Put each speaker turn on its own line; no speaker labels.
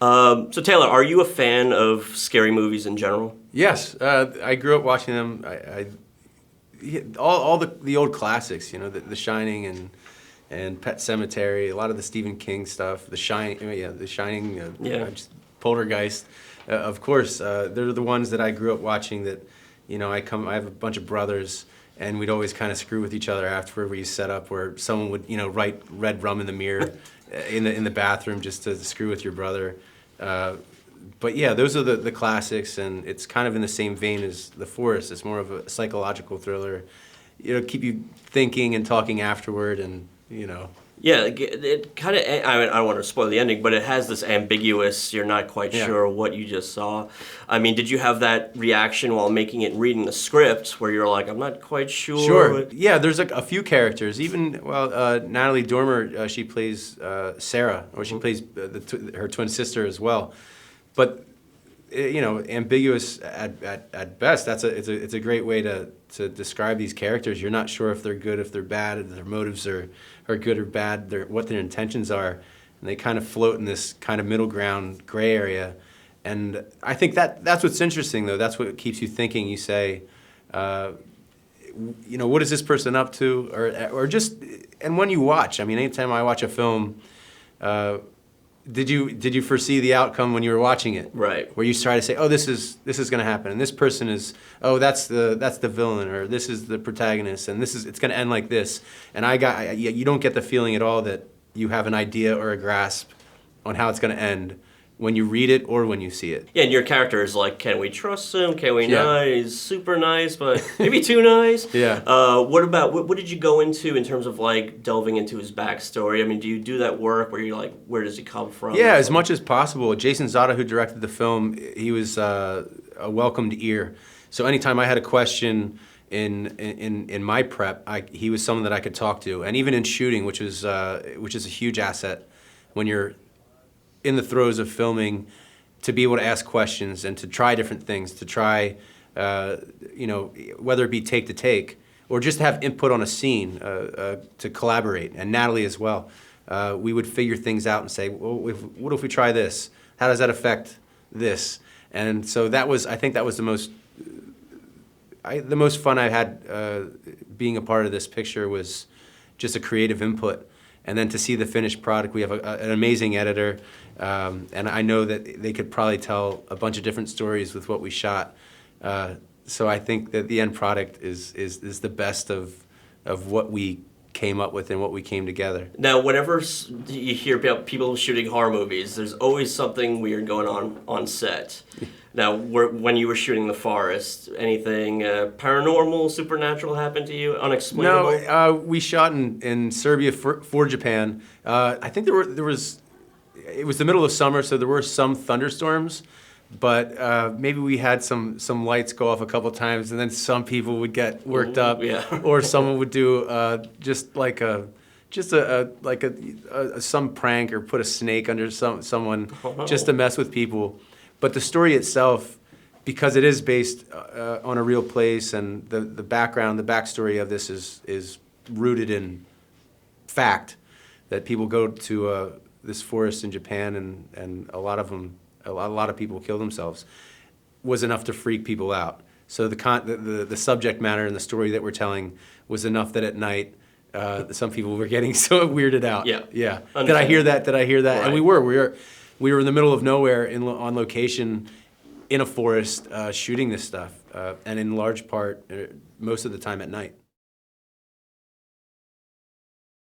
So Taylor, are you a fan of scary movies in general?
Yes, I grew up watching them. All the old classics, The Shining and Pet Sematary, a lot of the Stephen King stuff, The Shining, just Poltergeist. Of course, they're the ones that I grew up watching. That I have a bunch of brothers, and we'd always kind of screw with each other afterward. We set up where someone would write red rum in the mirror in the bathroom just to screw with your brother. But yeah, those are the classics, and it's kind of in the same vein as The Forest. It's more of a psychological thriller. Keep you thinking and talking afterward, and
Yeah, it kind of, I don't want to spoil the ending, but it has this ambiguous, you're not quite sure what you just saw. I mean, did you have that reaction while making it, reading the script, where you're like, I'm not quite sure?
Sure. Yeah, there's a few characters. Even, Natalie Dormer, she plays Sarah, or she plays her twin sister as well. But, ambiguous at best. It's a great way to describe these characters. You're not sure if they're good, if they're bad, if their motives are good or bad, what their intentions are, and they kind of float in this kind of middle ground gray area. And I think that's what's interesting, though. That's what keeps you thinking. You say, what is this person up to, or just, and when you watch, I mean, anytime I watch a film, did you foresee the outcome when you were watching it? Right. Where you try to say, oh, this is going to happen, and this person is, oh, that's the villain, or this is the protagonist, and it's going to end like this. And you don't get the feeling at all that you have an idea or a grasp on how it's going to end when you read it or when you see it.
Yeah, and your character is like, can we trust him? Can we not? He's super nice, but maybe too nice.
Yeah.
What did you go into in terms of like delving into his backstory? I mean, do you do that work where you're like, where does he come from?
Yeah, as much as possible. Jason Zada, who directed the film, he was a welcomed ear. So anytime I had a question in my prep, he was someone that I could talk to, and even in shooting, which is a huge asset when you're in the throes of filming, to be able to ask questions and to try different things, to try, whether it be take to take or just have input on a scene, to collaborate, and Natalie as well. We would figure things out and say, well, what if we try this? How does that affect this? And so I think that was the most fun I had being a part of this picture, was just a creative input. And then to see the finished product, we have an amazing editor, and I know that they could probably tell a bunch of different stories with what we shot. So I think that the end product is the best of what we came up with and what we came together.
Now, whenever you hear about people shooting horror movies, there's always something weird going on set. Now, when you were shooting The Forest, anything paranormal, supernatural happened to you, unexplainable?
No, we shot in Serbia for Japan. I think it was the middle of summer, so there were some thunderstorms, but maybe we had some lights go off a couple times, and then some people would get worked up, or someone would do some prank, or put a snake under someone just to mess with people. But the story itself, because it is based on a real place, and the backstory of this is rooted in fact, that people go to this forest in Japan, and a lot of people kill themselves, was enough to freak people out. So the subject matter and the story that we're telling was enough that at night some people were getting so weirded out. Yeah. Did I hear that? Right. And we were in the middle of nowhere on location in a forest shooting this stuff, and in large part, most of the time at night.